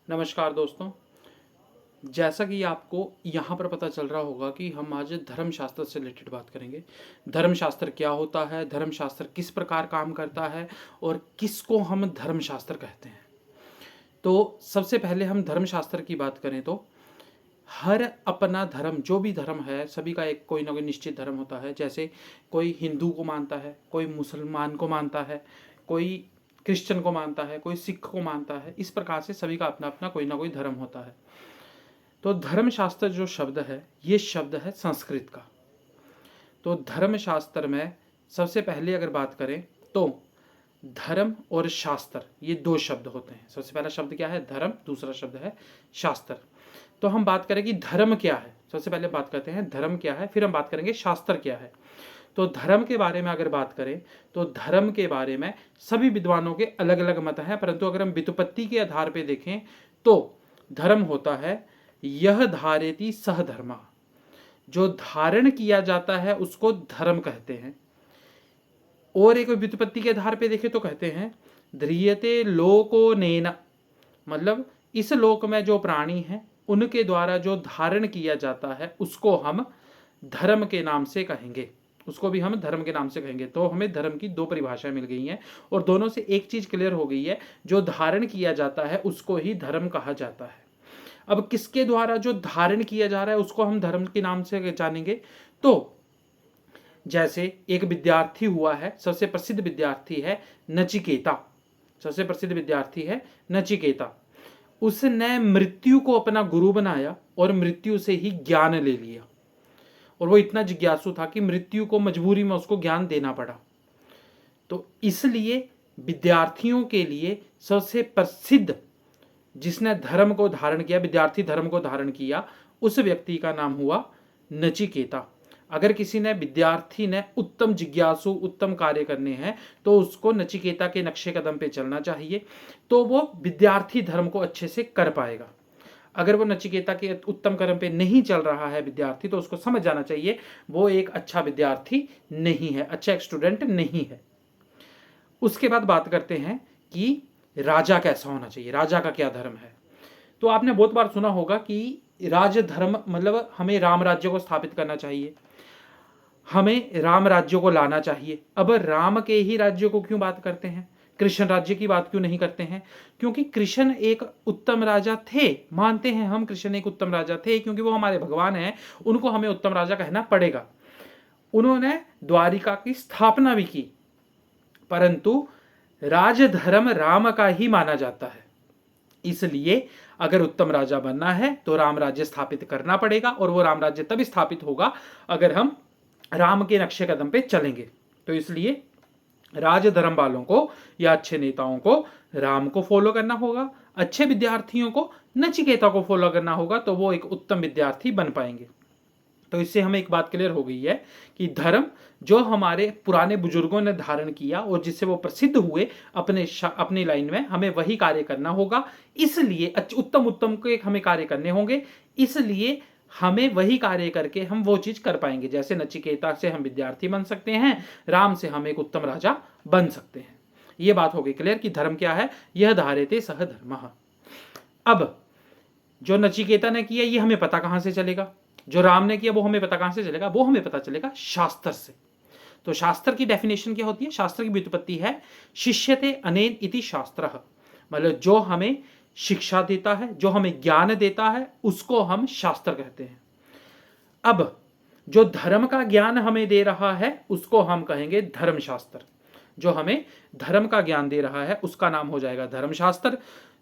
नमस्कार दोस्तों। जैसा कि आपको यहाँ पर पता चल रहा होगा कि हम आज धर्मशास्त्र से रिलेटेड बात करेंगे। धर्मशास्त्र क्या होता है, धर्मशास्त्र किस प्रकार काम करता है और किसको हम धर्मशास्त्र कहते हैं। तो सबसे पहले हम धर्मशास्त्र की बात करें तो हर अपना धर्म, जो भी धर्म है, सभी का एक कोई ना कोई निश्चित धर्म होता है। जैसे कोई हिंदू को मानता है, कोई मुसलमान को मानता है, कोई क्रिश्चियन को मानता है, कोई सिख को मानता है। इस प्रकार से सभी का अपना अपना कोई ना कोई धर्म होता है। तो धर्मशास्त्र जो शब्द है, ये शब्द है संस्कृत का। तो धर्मशास्त्र में सबसे पहले अगर बात करें तो धर्म और शास्त्र, ये दो शब्द होते हैं। सबसे पहला शब्द क्या है? धर्म। दूसरा शब्द है शास्त्र। तो हम बात करें कि धर्म क्या है। सबसे पहले बात करते हैं धर्म क्या है, फिर हम बात करेंगे शास्त्र क्या है। तो धर्म के बारे में अगर बात करें तो धर्म के बारे में सभी विद्वानों के अलग अलग मत हैं, परंतु अगर हम व्युत्पत्ति के आधार पर देखें तो धर्म होता है यह धारेति सह धर्मा, जो धारण किया जाता है उसको धर्म कहते हैं। और एक व्युत्पत्ति के आधार पे देखें तो कहते हैं ध्रियते लोको नेन, मतलब इस लोक में जो प्राणी हैं उनके द्वारा जो धारण किया जाता है उसको हम धर्म के नाम से कहेंगे, उसको भी हम धर्म के नाम से कहेंगे। तो हमें धर्म की दो परिभाषाएं मिल गई हैं और दोनों से एक चीज क्लियर हो गई है, जो धारण किया जाता है उसको ही धर्म कहा जाता है। अब किसके द्वारा जो धारण किया जा रहा है उसको हम धर्म के नाम से जानेंगे। तो जैसे एक विद्यार्थी हुआ है, सबसे प्रसिद्ध विद्यार्थी है नचिकेता, सबसे प्रसिद्ध विद्यार्थी है नचिकेता। उसने मृत्यु को अपना गुरु बनाया और मृत्यु से ही ज्ञान ले लिया, और वो इतना जिज्ञासु था कि मृत्यु को मजबूरी में उसको ज्ञान देना पड़ा। तो इसलिए विद्यार्थियों के लिए सबसे प्रसिद्ध जिसने धर्म को धारण किया, विद्यार्थी धर्म को धारण किया, उस व्यक्ति का नाम हुआ नचिकेता। अगर किसी ने, विद्यार्थी ने उत्तम जिज्ञासु उत्तम कार्य करने हैं तो उसको नचिकेता के नक्शे कदम पे चलना चाहिए, तो वो विद्यार्थी धर्म को अच्छे से कर पाएगा। अगर वो नचिकेता के उत्तम कर्म पे नहीं चल रहा है विद्यार्थी, तो उसको समझ जाना चाहिए वो एक अच्छा विद्यार्थी नहीं है, अच्छा एक स्टूडेंट नहीं है। उसके बाद बात करते हैं कि राजा कैसा होना चाहिए, राजा का क्या धर्म है। तो आपने बहुत बार सुना होगा कि राज धर्म मतलब हमें राम राज्य को स्थापित करना चाहिए, हमें राम राज्य को लाना चाहिए। अब राम के ही राज्य को क्यों बात करते हैं, कृष्ण राज्य की बात क्यों नहीं करते हैं? क्योंकि कृष्ण एक उत्तम राजा थे, मानते हैं हम कृष्ण एक उत्तम राजा थे, क्योंकि वो हमारे भगवान हैं, उनको हमें उत्तम राजा कहना पड़ेगा। उन्होंने द्वारिका की स्थापना भी की, परंतु राजधर्म राम का ही माना जाता है। इसलिए अगर उत्तम राजा बनना है तो राम राज्य स्थापित करना पड़ेगा, और वो राम राज्य तब स्थापित होगा अगर हम राम के नक्शे कदम पे चलेंगे। तो इसलिए राजधर्म वालों को या अच्छे नेताओं को राम को फॉलो करना होगा, अच्छे विद्यार्थियों को नचिकेता को फॉलो करना होगा, तो वो एक उत्तम विद्यार्थी बन पाएंगे। तो इससे हमें एक बात क्लियर हो गई है कि धर्म जो हमारे पुराने बुजुर्गों ने धारण किया और जिससे वो प्रसिद्ध हुए अपनी लाइन में, हमें वही कार्य करना होगा। इसलिए उत्तम उत्तम के हमें कार्य करने होंगे, इसलिए हमें वही कार्य करके हम वो चीज कर पाएंगे। जैसे नचिकेता से हम विद्यार्थी बन सकते हैं, राम से हम एक उत्तम राजा बन सकते हैं। ये बात हो गई क्लियर कि धर्म क्या है, यह धारेते सह धर्मः। अब जो नचिकेता ने किया ये हमें पता कहां से चलेगा, जो राम ने किया वो हमें पता कहां से चलेगा, वो हमें पता चलेगा शास्त्र से। तो शास्त्र की डेफिनेशन क्या होती है? शास्त्र की व्युत्पत्ति है शिष्यते अनेन इति शास्त्रः, मतलब जो हमें शिक्षा देता है, जो हमें ज्ञान देता है, उसको हम शास्त्र कहते हैं। अब जो धर्म का ज्ञान हमें दे रहा है उसको हम कहेंगे धर्मशास्त्र। जो हमें धर्म का ज्ञान दे रहा है उसका नाम हो जाएगा धर्मशास्त्र।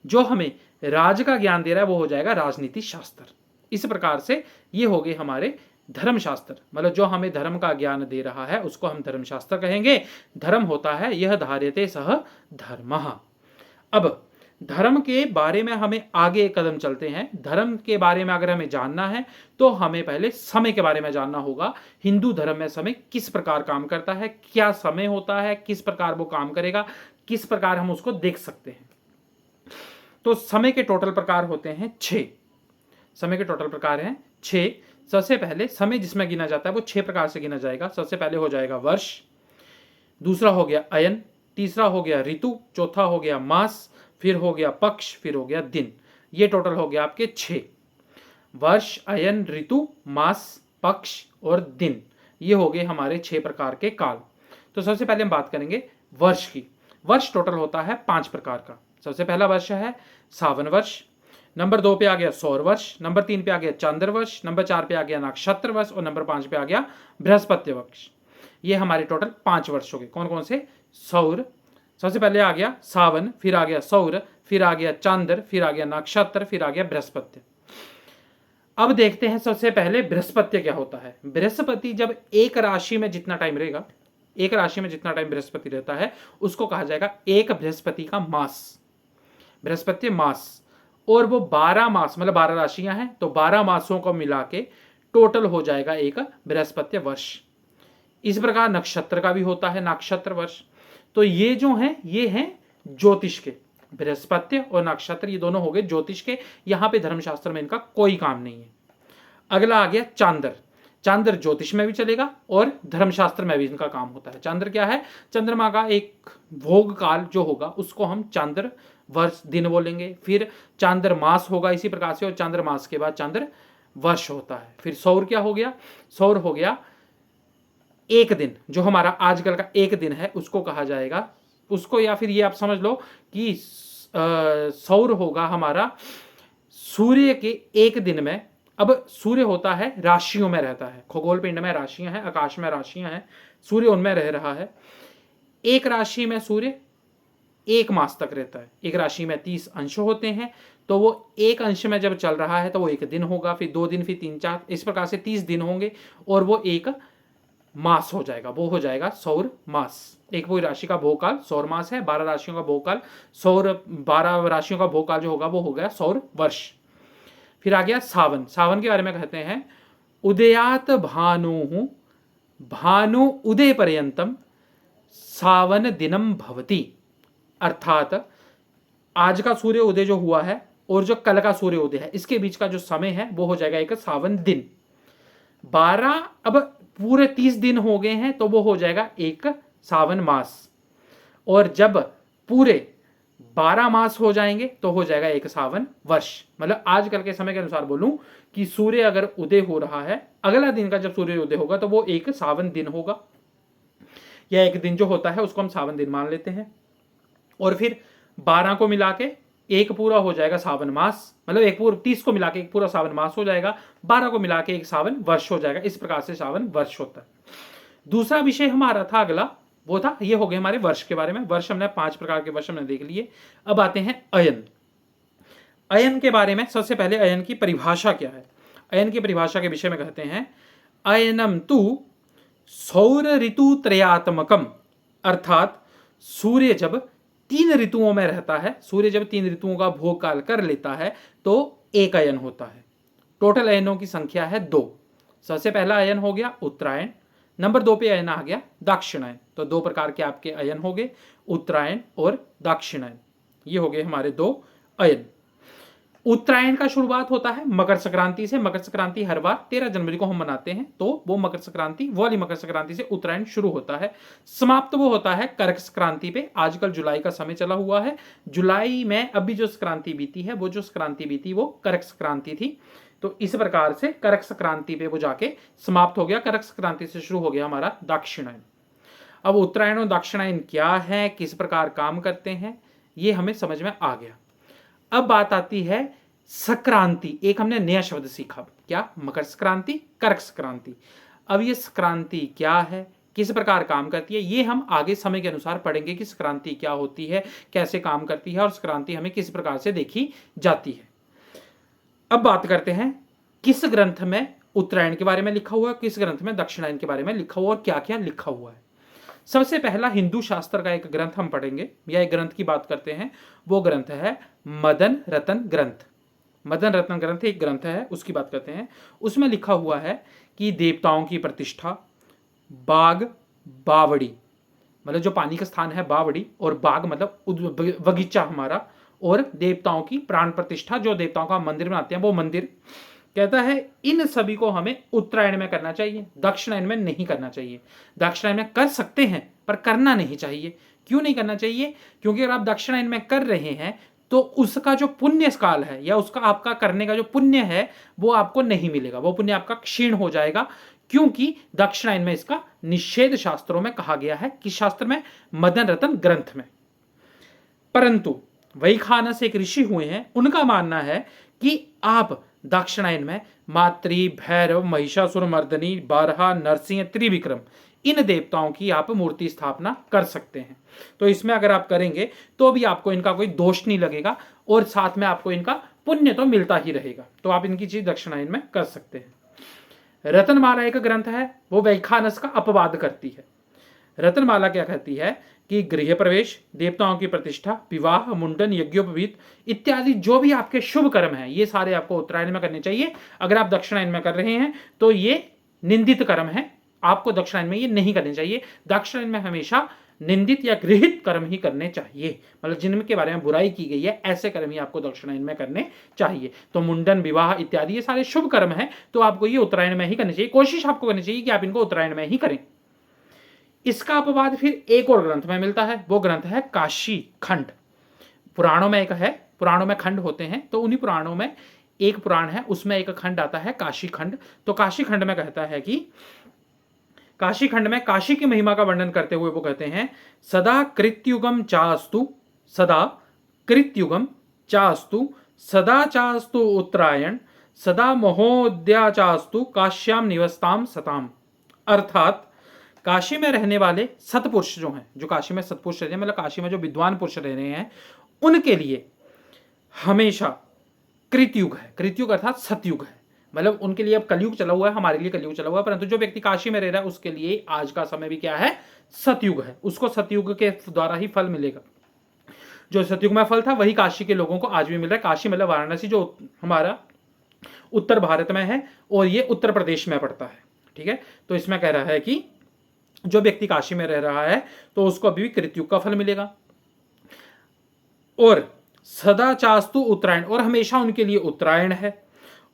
जो हमें राज का ज्ञान दे रहा है वो हो जाएगा राजनीति शास्त्र। इस प्रकार से ये हो गए हमारे धर्मशास्त्र, मतलब जो हमें धर्म का ज्ञान दे रहा है उसको हम धर्मशास्त्र कहेंगे। धर्म होता है यह धार्यते सह धर्मः। अब धर्म के बारे में हमें आगे एक कदम चलते हैं। धर्म के बारे में अगर हमें जानना है तो हमें पहले समय के बारे में जानना होगा। हिंदू धर्म में समय किस प्रकार काम करता है, क्या समय होता है, किस प्रकार वो काम करेगा, किस प्रकार हम उसको देख सकते हैं। तो समय के टोटल प्रकार होते हैं 6। समय के टोटल प्रकार हैं 6। सबसे पहले समय जिसमें गिना जाता है वो 6 प्रकार से गिना जाएगा। सबसे पहले हो जाएगा वर्ष, दूसरा हो गया अयन, तीसरा हो गया ऋतु, चौथा हो गया मास, फिर हो गया पक्ष, फिर हो गया दिन। ये टोटल हो गया आपके 6। वर्ष, अयन, ऋतु, मास, पक्ष और दिन, ये हो गए हमारे 6 प्रकार के काल। तो सबसे पहले हम बात करेंगे वर्ष की। वर्ष टोटल होता है 5 प्रकार का। सबसे पहला वर्ष है सावन वर्ष, नंबर 2 पे आ गया सौर वर्ष, नंबर 3 पे आ गया चांद्र वर्ष, नंबर 4 पे आ गया नक्षत्र वर्ष और नंबर 5 पे आ गया बृहस्पति वर्ष। ये हमारे टोटल 5 वर्ष हो गए। कौन कौन से? सौर, सबसे पहले आ गया सावन, फिर आ गया सौर, फिर आ गया चांद्र, फिर आ गया नक्षत्र, फिर आ गया बृहस्पति। अब देखते हैं सबसे पहले बृहस्पति क्या होता है। बृहस्पति जब एक राशि में जितना टाइम रहेगा, एक राशि में जितना टाइम बृहस्पति रहता है उसको कहा जाएगा एक बृहस्पति का मास, बृहस्पति मास। और वो 12 मास, मतलब 12 राशियां हैं तो 12 मासों को मिला के टोटल हो जाएगा एक बृहस्पति वर्ष। इस प्रकार नक्षत्र का भी होता है नक्षत्र वर्ष। तो ये जो हैं ये हैं ज्योतिष के, बृहस्पति और नक्षत्र ये दोनों हो गए ज्योतिष के। यहां पे धर्मशास्त्र में इनका कोई काम नहीं है। अगला आ गया चांद्र। चांद्र ज्योतिष में भी चलेगा और धर्मशास्त्र में भी इनका काम होता है। चांद्र क्या है? चंद्रमा का एक भोग काल जो होगा उसको हम चांद्र वर्ष दिन बोलेंगे। फिर चांद्र मास होगा इसी प्रकार से, और चांद्र मास के बाद चांद्र वर्ष होता है। फिर सौर क्या हो गया? सौर हो गया एक दिन, जो हमारा आजकल का एक दिन है उसको कहा जाएगा उसको, या फिर ये आप समझ लो कि सौर होगा हमारा सूर्य के एक दिन में। अब सूर्य होता है राशियों में रहता है, खगोल पिंड में राशियां हैं, आकाश में राशियां हैं, सूर्य उनमें रह रहा है। एक राशि में सूर्य एक मास तक रहता है। एक राशि में 30 अंश होते हैं, तो वो एक अंश में जब चल रहा है तो वो एक दिन होगा, फिर 2 दिन, फिर 3, 4, इस प्रकार से 30 दिन होंगे और वो एक मास हो जाएगा, वो हो जाएगा सौर मास। एक पूरी राशि का भोगकाल सौर मास है, 12 राशियों का भोगकाल सौर, 12 राशियों का भोगकाल जो होगा वो हो गया सौर वर्ष। फिर आ गया सावन। सावन के बारे में कहते हैं उदयात भानु भानु उदय पर्यंतम सावन दिनम भवति। अर्थात आज का सूर्य उदय जो हुआ है और जो कल का सूर्य उदय है इसके बीच का जो समय है वो हो जाएगा एक सावन दिन। 12 अब पूरे 30 दिन हो गए हैं तो वो हो जाएगा एक सावन मास। और जब पूरे 12 मास हो जाएंगे तो हो जाएगा एक सावन वर्ष। मतलब आजकल के समय के अनुसार बोलूं कि सूर्य अगर उदय हो रहा है, अगला दिन का जब सूर्य उदय होगा तो वो एक सावन दिन होगा, या एक दिन जो होता है उसको हम सावन दिन मान लेते हैं। और फिर 12 को मिला के एक पूरा हो जाएगा सावन मास, मतलब एक पूरा 30 को मिला के एक पूरा सावन मास हो जाएगा, 12 को मिला के एक सावन वर्ष हो जाएगा। इस प्रकार से सावन वर्ष होता है। दूसरा विषय हमारा था अगला, वो था, ये हो गए हमारे वर्ष के बारे में। वर्ष हमने 5 प्रकार के वर्ष हमने देख लिए। अब आते हैं अयन। अयन के बारे में सबसे पहले अयन की परिभाषा क्या है। अयन की परिभाषा के विषय में कहते हैं अयनम तु सौर ऋतु त्रयात्मकम। अर्थात सूर्य जब 3 ऋतुओं में रहता है, सूर्य जब 3 ऋतुओं का भोग काल कर लेता है तो एक अयन होता है। टोटल अयनों की संख्या है 2। सबसे पहला अयन हो गया उत्तरायण, नंबर 2 पे अयन आ गया दक्षिणायन। तो 2 प्रकार के आपके अयन हो गए, उत्तरायण और दक्षिणायन। ये हो गए हमारे 2 अयन। उत्तरायण का शुरुआत होता है मकर संक्रांति से। मकर संक्रांति हर बार 13 जनवरी को हम मनाते हैं, तो वो मकर संक्रांति, वो वाली मकर संक्रांति से उत्तरायण शुरू होता है। समाप्त वो होता है कर्क संक्रांति पे। आजकल जुलाई का समय चला हुआ है, जुलाई में अभी जो संक्रांति बीती है, वो जो संक्रांति बीती वो कर्क संक्रांति थी। तो इस प्रकार से कर्क संक्रांति पे वो जाके समाप्त हो गया। कर्क संक्रांति से शुरू हो गया हमारा दक्षिणायन। अब उत्तरायण और दक्षिणायन क्या है, किस प्रकार काम करते हैं, ये हमें समझ में आ गया। अब बात आती है संक्रांति। एक हमने नया शब्द सीखा, क्या? मकर संक्रांति, कर्क संक्रांति। अब ये संक्रांति क्या है, किस प्रकार काम करती है, ये हम आगे समय के अनुसार पढ़ेंगे कि संक्रांति क्या होती है, कैसे काम करती है और संक्रांति हमें किस प्रकार से देखी जाती है। अब बात करते हैं किस ग्रंथ में उत्तरायण के बारे में लिखा हुआ है, किस ग्रंथ में दक्षिणायन के बारे में लिखा हुआ और क्या क्या लिखा हुआ है। सबसे पहला हिंदू शास्त्र का एक ग्रंथ हम पढ़ेंगे, या एक ग्रंथ की बात करते हैं। वो ग्रंथ है मदन रतन ग्रंथ। मदन रत्न ग्रंथ एक ग्रंथ है, उसकी बात करते हैं। उसमें लिखा हुआ है कि देवताओं की प्रतिष्ठा, बाग, बावड़ी, मतलब जो पानी का स्थान है बावड़ी, और बाग मतलब बगीचा हमारा, और देवताओं की प्राण प्रतिष्ठा, जो देवताओं का मंदिर बनाते हैं वो मंदिर। कहता है इन सभी को हमें उत्तरायण में करना चाहिए, दक्षिणायन में नहीं करना चाहिए। दक्षिणायन में कर सकते हैं पर करना नहीं चाहिए। क्यों नहीं करना चाहिए? क्योंकि अगर आप दक्षिणायन में कर रहे हैं तो उसका जो पुण्य काल है या उसका आपका करने का जो पुण्य है वो आपको नहीं मिलेगा, वो पुण्य आपका क्षीण हो जाएगा, क्योंकि दक्षिणायन में इसका निषेध शास्त्रों में कहा गया है। किस शास्त्र में? मदन रतन ग्रंथ में। परंतु वैखानस एक ऋषि हुए हैं, उनका मानना है कि आप दक्षिणायन में मातृ, भैरव, महिषासुर मर्दनी, बारहा, नरसिंह, त्रिविक्रम इन देवताओं की आप मूर्ति स्थापना कर सकते हैं। तो इसमें अगर आप करेंगे तो भी आपको इनका कोई दोष नहीं लगेगा और साथ में आपको इनका पुण्य तो मिलता ही रहेगा। तो आप इनकी चीज दक्षिणायन में कर सकते हैं। रत्नमाला एक ग्रंथ है, वो वैखानस का अपवाद करती है। रत्नमाला क्या कहती है कि गृह प्रवेश, देवताओं की प्रतिष्ठा, विवाह, मुंडन, यज्ञोपवीत इत्यादि जो भी आपके शुभ कर्म हैं ये सारे आपको उत्तरायण में करने चाहिए। अगर आप दक्षिणायन में कर रहे हैं तो ये निंदित कर्म है, आपको दक्षिणायन में ये नहीं करने चाहिए। दक्षिणायन में हमेशा निंदित या गृहित कर्म ही करने चाहिए, मतलब जिनके बारे में बुराई की गई है ऐसे कर्म ही आपको दक्षिणायन में करने चाहिए। तो मुंडन, विवाह इत्यादि ये सारे शुभ कर्म हैं, तो आपको ये उत्तरायण में ही करने चाहिए। कोशिश आपको करनी चाहिए कि आप इनको उत्तरायण में ही करें। इसका अपवाद फिर एक और ग्रंथ में मिलता है, वो ग्रंथ है काशी खंड। पुराणों में एक है, पुराणों में खंड होते हैं, तो उन्हीं पुराणों में एक पुराण है, उसमें एक खंड आता है काशी खंड। तो काशी खंड में कहता है कि काशी खंड में काशी की महिमा का वर्णन करते हुए वो कहते हैं, सदा कृत्युगम चास्तु, सदा कृत्युगम चास्तु, सदा चास्तु उत्तरायण, सदा महोदया चास्तु काश्याम निवस्ताम सताम। अर्थात काशी में रहने वाले सतपुरुष जो हैं, जो काशी में सतपुरुष रहते हैं, मतलब काशी में जो विद्वान पुरुष रह रहे हैं, उनके लिए हमेशा कृतयुग है। कृतयुग अर्थात सतयुग है, मतलब उनके लिए अब कलयुग चला हुआ है, हमारे लिए कलयुग चला हुआ है, परंतु जो व्यक्ति काशी में रह रहा है उसके लिए आज का समय भी क्या है? सतयुग है। उसको सतयुग के द्वारा ही फल मिलेगा। जो सतयुग में फल था वही काशी के लोगों को आज भी मिल रहा है। काशी मतलब वाराणसी, जो हमारा उत्तर भारत में है और ये उत्तर प्रदेश में पड़ता है। ठीक है, तो इसमें कह रहा है कि जो व्यक्ति काशी में रह रहा है तो उसको अभी भी कृतयुग का फल मिलेगा। और सदा चास्तु उत्तरायण, और हमेशा उनके लिए उत्तरायण है,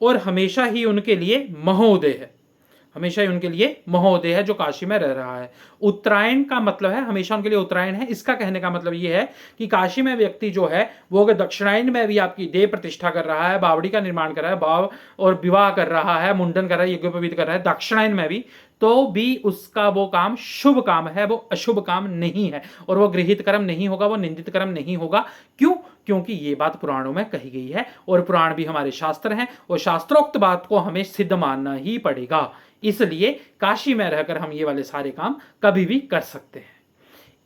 और हमेशा ही उनके लिए महोदय है, हमेशा ही उनके लिए महोदय है जो काशी में रह रहा है। उत्तरायण का मतलब है हमेशा उनके लिए उत्तरायण है। इसका कहने का मतलब ये है कि काशी में व्यक्ति जो है वो अगर दक्षिणायन में भी आपकी देह प्रतिष्ठा कर रहा है, बावड़ी का निर्माण कर रहा है, भाव और विवाह कर रहा है, मुंडन कर रहा है, यज्ञोपवीत कर रहा है दक्षिणायन में भी, तो भी उसका वो काम शुभ काम है, वो अशुभ काम नहीं है, और वो गृहित कर्म नहीं होगा, वो निंदित कर्म नहीं होगा। क्यों? क्योंकि ये बात पुराणों में कही गई है और पुराण भी हमारे शास्त्र हैं और शास्त्रोक्त बात को हमें सिद्ध मानना ही पड़ेगा। इसलिए काशी में रहकर हम ये वाले सारे काम कभी भी कर सकते हैं।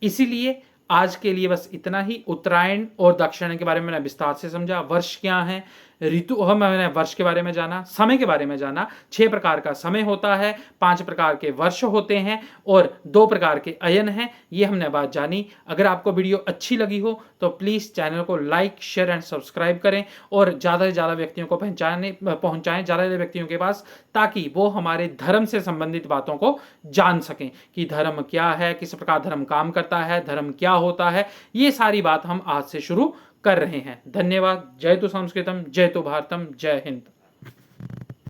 इसीलिए आज के लिए बस इतना ही। उत्तरायण और दक्षिणायन के बारे में मैंने विस्तार से समझा। वर्ष क्या है, ऋतु, मैंने वर्ष के बारे में जाना, समय के बारे में जाना। 6 प्रकार का समय होता है, 5 प्रकार के वर्ष होते हैं और 2 प्रकार के अयन हैं। ये हमने बात जानी। अगर आपको वीडियो अच्छी लगी हो तो प्लीज़ चैनल को लाइक, शेयर एंड सब्सक्राइब करें और ज़्यादा से ज़्यादा व्यक्तियों को पहुँचाएँ ज़्यादा से व्यक्तियों के पास, ताकि वो हमारे धर्म से संबंधित बातों को जान सकें कि धर्म क्या है, किस प्रकार धर्म काम करता है, धर्म क्या होता है। ये सारी बात हम आज से शुरू कर रहे हैं। धन्यवाद। जय तो संस्कृतम, जय तो भारतम, जय हिंद।